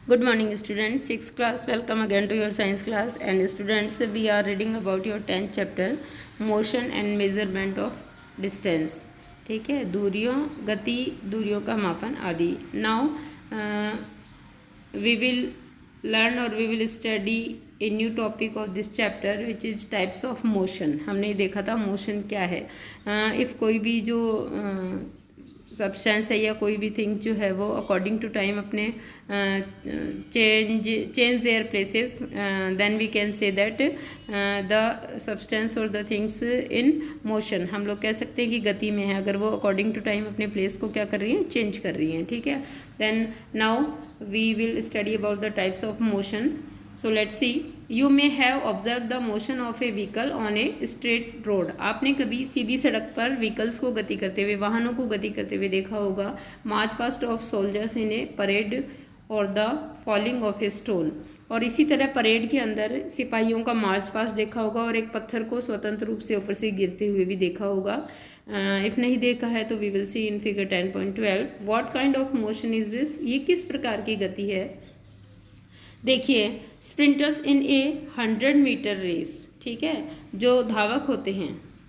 Good morning, students. Sixth class. Welcome again to your science class. And students, we are reading about your 10th chapter, motion and measurement of distance. ठीक है, दूरियों, गति, दूरियों का मापन आदि. Now we will learn or we will study a new topic of this chapter, which is types of motion. हमने देखा था मोशन क्या है. If कोई भी जो सब्सटेंस है या कोई भी थिंग जो है वो अकॉर्डिंग टू टाइम अपने change their places, then we can say that the substance और द थिंग्स इन मोशन. हम लोग कह सकते हैं कि गति में है अगर वो अकॉर्डिंग टू टाइम अपने प्लेस को क्या कर रही हैं, चेंज कर रही हैं. ठीक है, then now we will study about the types of motion. So let's see. You may have observe the motion of a vehicle on a straight road. आपने कभी सीधी सड़क पर व्हीकल्स को गति करते हुए, वाहनों को गति करते हुए देखा होगा. March past of soldiers in a parade और the falling of a stone. और इसी तरह परेड के अंदर सिपाहियों का मार्च पास्ट देखा होगा और एक पत्थर को स्वतंत्र रूप से ऊपर से गिरते हुए भी देखा होगा. इफ़ नहीं देखा है तो we will see in figure 10.12. What kind of motion is this. ये किस प्रकार की गति है. देखिए, sprinters in a 100 metre race. ठीक है, जो धावक होते हैं,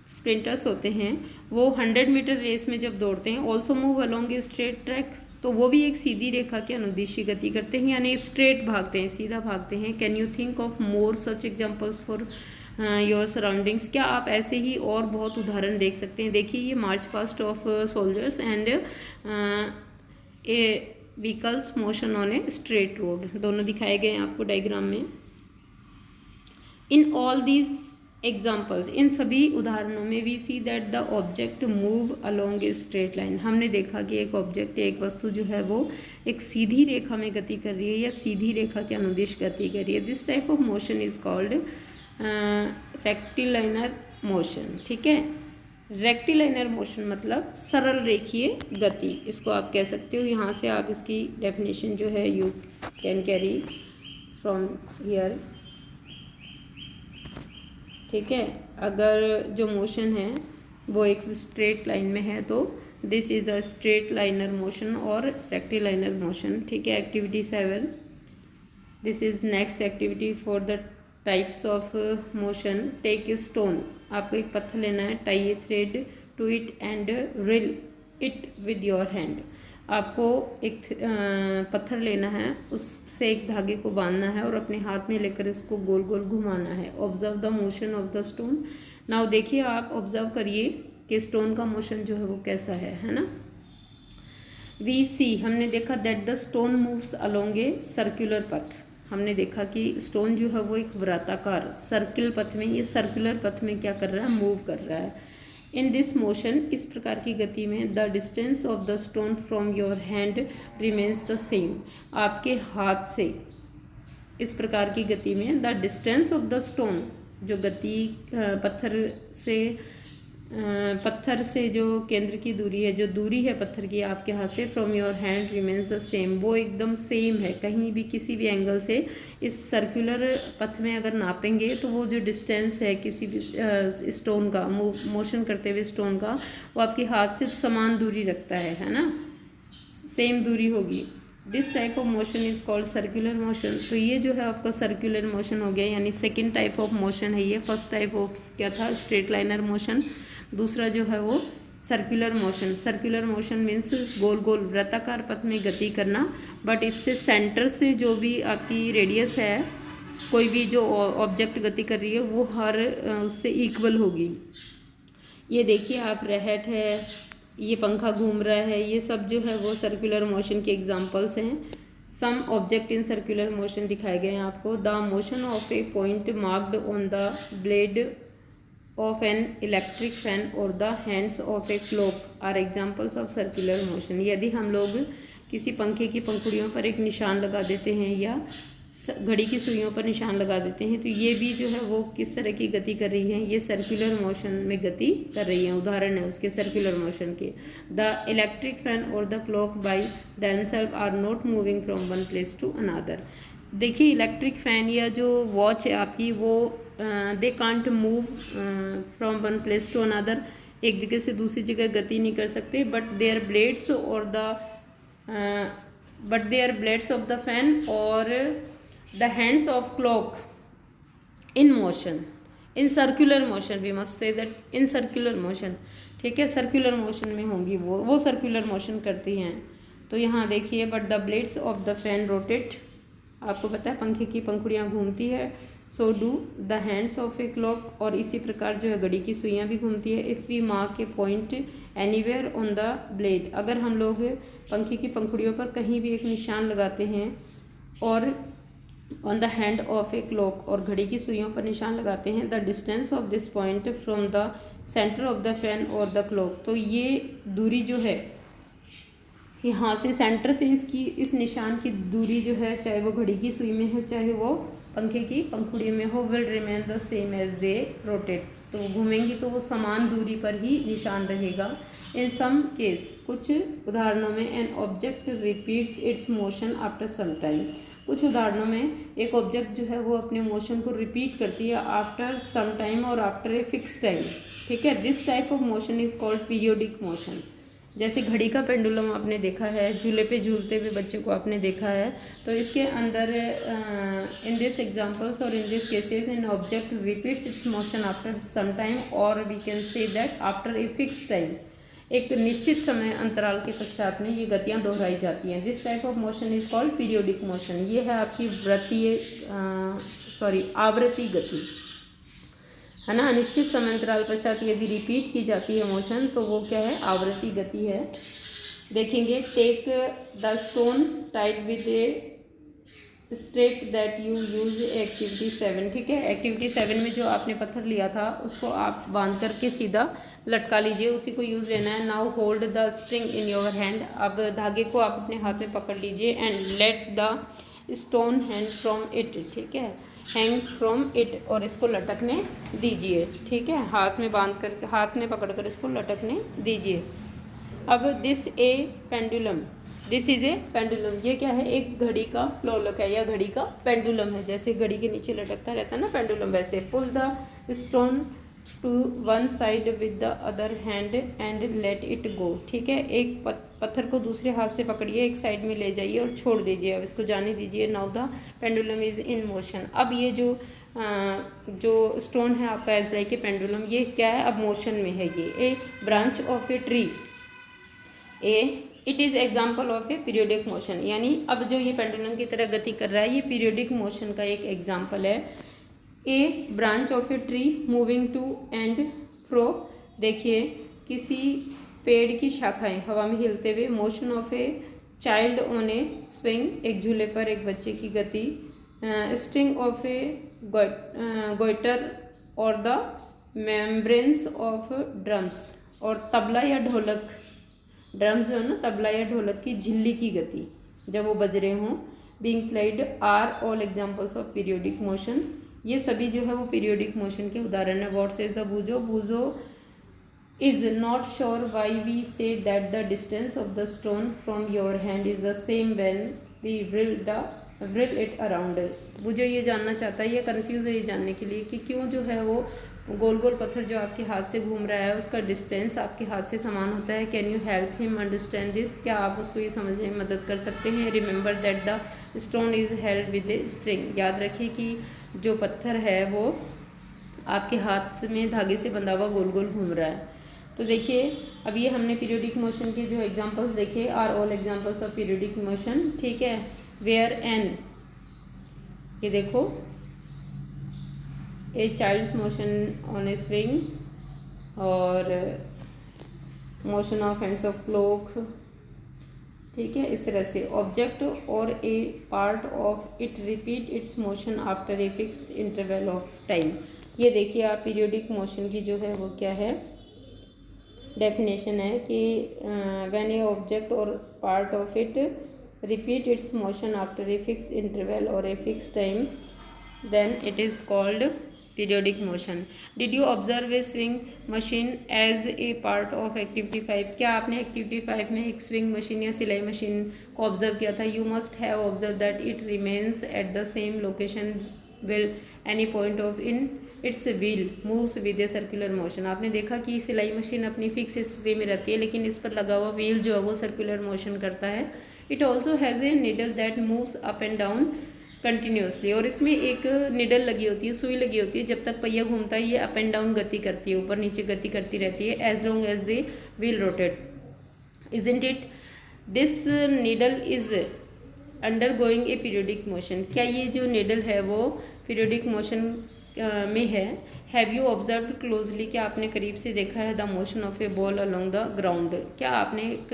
स्प्रिंटर्स होते हैं, वो 100 मीटर रेस में जब दौड़ते हैं, also move along a straight track. तो वो भी एक सीधी रेखा के अनुदिश गति करते हैं, यानी स्ट्रेट भागते हैं, सीधा भागते हैं. Can you think of more such examples for your surroundings. क्या आप ऐसे ही और बहुत उदाहरण देख सकते हैं. देखिए, ये march past of soldiers and a vehicles motion on a straight road, दोनों दिखाए गए हैं आपको डायग्राम में. इन ऑल दीज एग्जाम्पल्स, इन सभी उदाहरणों में we see that the object move along a straight line. हमने देखा कि एक ऑब्जेक्ट, एक वस्तु जो है वो एक सीधी रेखा में गति कर रही है या सीधी रेखा के अनुदिश गति कर रही है. This type of motion is called rectilinear motion. ठीक है, रेक्टिलाइनर मोशन मतलब सरल रेखीय गति, इसको आप कह सकते हो. यहाँ से आप इसकी डेफिनेशन जो है you can carry from here. ठीक है, अगर जो मोशन है वो एक स्ट्रेट लाइन में है तो this is a straight liner motion और रेक्टिलाइनर मोशन. ठीक है, activity 7. This is next activity for the types of motion. Take a stone. आपको एक पत्थर लेना है. Tie a thread to it and whirl it with your hand. आपको एक पत्थर लेना है, उससे एक धागे को बांधना है और अपने हाथ में लेकर इसको गोल गोल घुमाना है. Observe the motion of the stone. Now देखिए, आप ऑब्जर्व करिए कि स्टोन का मोशन जो है वो कैसा है ना. वी सी, हमने देखा that the stone moves along a circular पथ. हमने देखा कि स्टोन जो है वो एक वृत्ताकार सर्किल पथ में, ये सर्कुलर पथ में क्या कर रहा है, मूव कर रहा है. इन दिस मोशन, इस प्रकार की गति में, the distance of the stone from your hand remains the same. आपके हाथ से इस प्रकार की गति में the distance of the stone, जो गति पत्थर से जो केंद्र की दूरी है, जो दूरी है पत्थर की आपके हाथ से, from your hand remains the same. वो एकदम सेम है. कहीं भी किसी भी एंगल से इस सर्कुलर पथ में अगर नापेंगे तो वो जो डिस्टेंस है किसी भी स्टोन का, मोशन करते हुए स्टोन का, वो आपके हाथ से समान दूरी रखता है ना, सेम दूरी होगी. This type of motion is called circular motion. तो ये जो है आपका सर्कुलर मोशन हो गया, यानी सेकेंड टाइप ऑफ मोशन है ये. फर्स्ट टाइप ऑफ क्या था, स्ट्रेट लाइनर मोशन. दूसरा जो है वो circular motion. Circular motion means गोल गोल वृत्ताकार पथ में गति करना, बट इससे सेंटर से जो भी आपकी रेडियस है, कोई भी जो ऑब्जेक्ट गति कर रही है वो हर उससे इक्वल होगी. ये देखिए आप, रहट है, ये पंखा घूम रहा है, ये सब जो है वो सर्कुलर मोशन के एग्जांपल्स हैं. Some object in circular motion दिखाए गए हैं आपको. The motion of a point marked on the blade of an electric fan or the hands of a clock are examples of circular motion. यदि हम लोग किसी पंखे की पंखुड़ियों पर एक निशान लगा देते हैं या घड़ी की सुइयों पर निशान लगा देते हैं तो ये भी जो है वो किस तरह की गति कर रही हैं, ये सर्कुलर मोशन में गति कर रही हैं. उदाहरण है उसके सर्कुलर मोशन के. द इलेक्ट्रिक फैन और the clock by themselves are not moving from one place to another. देखिए, इलेक्ट्रिक फ़ैन या जो वॉच है आपकी, वो they can't move from one place to another. एक जगह से दूसरी जगह गति नहीं कर सकते, बट देयर ब्लेड्स और the but they are blades of the fan or the hands of clock in motion, in circular motion, we must say that in circular motion, ठीक है, सर्कुलर मोशन में होंगी वो सर्कुलर मोशन करती हैं। तो यहाँ देखिए, but the blades of the fan rotate, आपको पता है पंखे की पंखुड़ियाँ घूमती है, so do the hands of a clock, और इसी प्रकार जो है घड़ी की सुइयाँ भी घूमती है। If we mark a point anywhere on the blade, अगर हम लोग पंखे की पंखुड़ियों पर कहीं भी एक निशान लगाते हैं, और on the hand of a clock, और घड़ी की सुइयों पर निशान लगाते हैं, the distance of this point from the centre of the fan और द क्लॉक, तो ये दूरी जो है यहाँ से सेंटर से इसकी इस निशान की दूरी जो है, चाहे वो घड़ी की सुई में है चाहे वो पंखे की पंखुड़ी में हो, will remain the same as they rotate, तो वो घूमेंगी तो वो समान दूरी पर ही निशान रहेगा। इन सम केस, कुछ उदाहरणों में an object repeats its motion after some time, कुछ उदाहरणों में एक ऑब्जेक्ट जो है वो अपने मोशन को रिपीट करती है आफ्टर सम टाइम और आफ्टर ए फिक्स टाइम, ठीक है। This type of motion is called periodic motion. जैसे घड़ी का पेंडुलम आपने देखा है, झूले पे झूलते हुए बच्चे को आपने देखा है, तो इसके अंदर इन दिस एग्जांपल्स और in this cases an object repeats its motion after some time, और we can say that after a fix time, एक निश्चित समय अंतराल के पश्चात में ये गतियाँ दोहराई जाती हैं। This type of motion is called periodic motion. ये है आपकी आवृत्ति गति, है ना। अनिश्चित समय अंतराल पश्चात यदि रिपीट की जाती है मोशन, तो वो क्या है, आवृत्ति गति है। देखेंगे, take the stone tied with a streak that you use activity 7, ठीक है। एक्टिविटी 7 में जो आपने पत्थर लिया था उसको आप बांध करके सीधा लटका लीजिए, उसी को यूज़ लेना है। Now hold the string in your hand, अब धागे को आप अपने हाथ में पकड़ लीजिए। And let the stone hang from it, ठीक है, हैंग फ्रॉम इट, और इसको लटकने दीजिए, ठीक है। हाथ में बांध कर, हाथ में पकड़ कर इसको लटकने दीजिए। अब this A pendulum, this is a pendulum, ये क्या है, एक घड़ी का लोलक है या घड़ी का पेंडुलम है। जैसे घड़ी के नीचे लटकता रहता है ना पेंडुलम, वैसे। Pull the stone to one side with the other hand and let it go, ठीक है। एक पत्थर को दूसरे हाथ से पकड़िए, एक साइड में ले जाइए और छोड़ दीजिए, अब इसको जाने दीजिए। Now the pendulum is in motion, अब ये जो स्टोन है आपका एज लाइक ए पेंडुलम, ये क्या है, अब मोशन में है। ये a branch of a tree, it is example of a periodic motion, यानी अब जो ये पेंडुलम की तरह गति कर रहा है, ये पीरियोडिक मोशन का एक एग्जाम्पल है। A branch of a tree moving to and fro, देखिए किसी पेड़ की शाखाएं हवा में हिलते हुए। Motion of a child on a swing, एक झूले पर एक बच्चे की गति। स्ट्रिंग ऑफ ए गोइटर और द मेम्ब्रेन्स ऑफ ड्रम्स, और तबला या ढोलक, ड्रम्स जो है ना, तबला या ढोलक की झिल्ली की गति जब वो बज रहे हों। Being played are all examples of periodic motion, ये सभी जो है वो पीरियोडिक मोशन के उदाहरण है। What says the Boojho, Boojho is not sure why we say that the distance of the stone from your hand is the same when we whirl it around. Boojho ये जानना चाहता है, ये कन्फ्यूज़ है ये जानने के लिए कि क्यों जो है वो गोल गोल पत्थर जो आपके हाथ से घूम रहा है उसका डिस्टेंस आपके हाथ से समान होता है। Can you help him understand this, क्या आप उसको ये समझने में मदद कर सकते हैं। Remember that the stone is held with a string, याद रखिए कि जो पत्थर है वो आपके हाथ में धागे से बंधा हुआ गोल गोल घूम रहा है। तो देखिए, अब ये हमने पीरियोडिक मोशन के जो एग्जांपल्स देखे, are all examples of periodic motion, ठीक है। वेयर एन, ये देखो, a child's motion on a swing, और motion of hands of clock, ठीक है। इस तरह से ऑब्जेक्ट और a part of it repeat its motion after a fixed interval of time. ये देखिए आप, पीरियोडिक मोशन की जो है वो क्या है, डेफिनेशन है कि व्हेन ए ऑब्जेक्ट और part of it repeat its motion after a fixed interval और a fixed time, then it is called periodic motion. Did you observe a swing machine as a part of activity 5, क्या आपने activity 5 में एक swing machine या सिलाई machine को observe किया था। You must have observe that it remains at the same location will any point of in its wheel moves with a circular motion. आपने देखा कि सिलाई मशीन अपनी फिक्स स्थिति में रहती है, लेकिन इस पर लगा हुआ व्हील जो है वो सर्कुलर मोशन करता है, it also has a needle that moves up and down continuously, और इसमें एक निडल लगी होती है, सुई लगी होती है, जब तक पहिया घूमता है ये अप एंड डाउन गति करती है, ऊपर नीचे गति करती रहती है, as long as the wheel rotate, isn't it? This needle is undergoing a periodic motion. क्या ये जो निडल है वो पीरियोडिक मोशन में है? हैव यू ऑब्जर्व क्लोजली, क्या आपने करीब से देखा है the motion of A ball along the ground? क्या आपने एक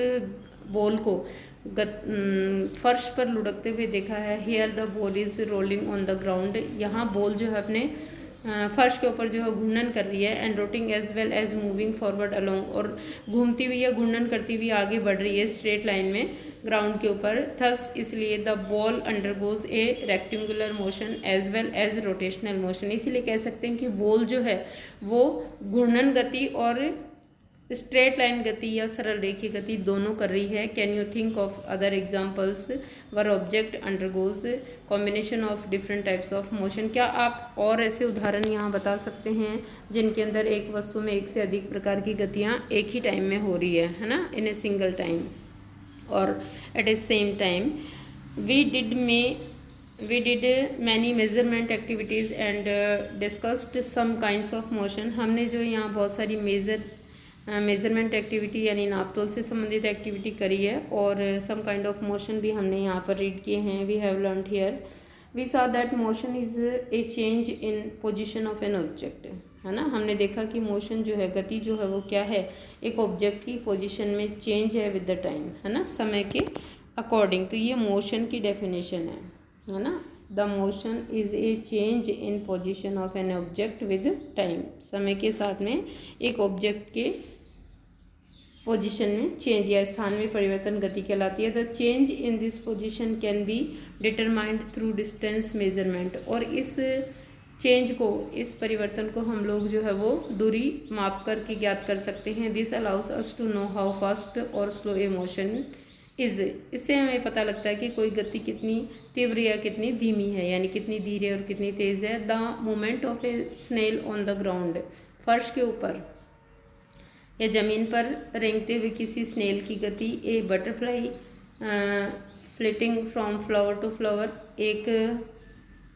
बॉल को फर्श पर लुढ़कते हुए देखा है? Here the ball is rolling on the ground, यहाँ बॉल जो है अपने फर्श के ऊपर जो है घूर्णन कर रही है, and rotating as well as moving forward along, और घूमती हुई या घूर्णन करती हुई आगे बढ़ रही है स्ट्रेट लाइन में ग्राउंड के ऊपर। थस इसलिए the ball undergoes a rectangular motion as well as rotational motion, इसीलिए कह सकते हैं कि बॉल जो है वो घूर्णन गति और स्ट्रेट लाइन गति या सरल रेखीय गति दोनों कर रही है। Can you think of other examples were object undergoes combination of different types of motion? क्या आप और ऐसे उदाहरण यहाँ बता सकते हैं जिनके अंदर एक वस्तु में एक से अधिक प्रकार की गतियाँ एक ही टाइम में हो रही है ना, इन ए सिंगल टाइम और at a same time? We did many measurement activities and discussed some kinds of motion. हमने जो यहाँ बहुत सारी मेजरमेंट एक्टिविटी यानी नापतोल से संबंधित एक्टिविटी करी है, और सम काइंड ऑफ मोशन भी हमने यहाँ पर रीड किए हैं। We have learned here, we saw that motion is a change in position of an object, है ना। हमने देखा कि मोशन जो है, गति जो है वो क्या है, एक ऑब्जेक्ट की पोजीशन में चेंज है विद द टाइम, है ना, समय के अकॉर्डिंग। तो ये मोशन की डेफिनेशन है ना। The motion is a change in position of an object with time, समय के साथ में एक ऑब्जेक्ट के पोजीशन में चेंज या स्थान में परिवर्तन गति कहलाती है। The change in this position can be determined through distance measurement, और इस चेंज को, इस परिवर्तन को हम लोग जो है वो दूरी माप कर के ज्ञात कर सकते हैं। This allows us to know how fast और स्लो ए मोशन इज़, इससे हमें पता लगता है कि कोई गति कितनी तीव्र या कितनी धीमी है, यानी कितनी धीरे और कितनी तेज़ है। The movement of a snail on the ground, फर्श के ऊपर या ज़मीन पर रेंगते हुए किसी स्नेल की गति। A butterfly flitting from flower to flower, एक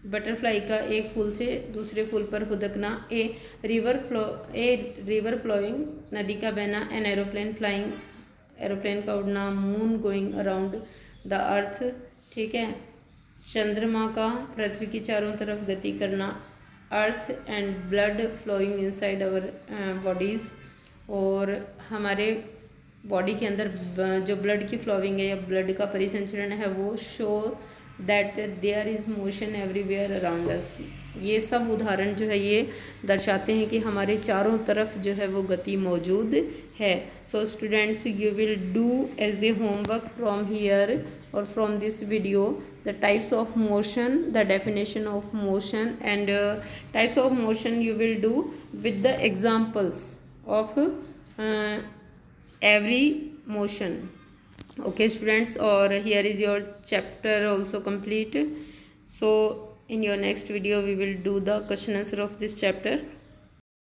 बटरफ्लाई का एक फूल से दूसरे फूल पर हुदकना। ए रिवर फ्लोइंग, नदी का बहना। एन एरोप्लेन फ्लाइंग, एरोप्लेन का उड़ना। Moon going around the earth, ठीक है। चंद्रमा का पृथ्वी की चारों तरफ गति करना। Earth and blood flowing inside our bodies, और हमारे बॉडी के अंदर जो ब्लड की फ्लोइंग है या ब्लड का परिसंचरण है वो show that there is motion everywhere around us. ये सब उदाहरण जो है ये दर्शाते हैं कि हमारे चारों तरफ जो है वो गति मौजूद है। So students, you will do as a homework from here और from this video the types of motion, the definition of motion, and types of motion you will do with the examples of every motion. Okay students, or here is your chapter also complete. So in your next video we will do the question answer of this chapter.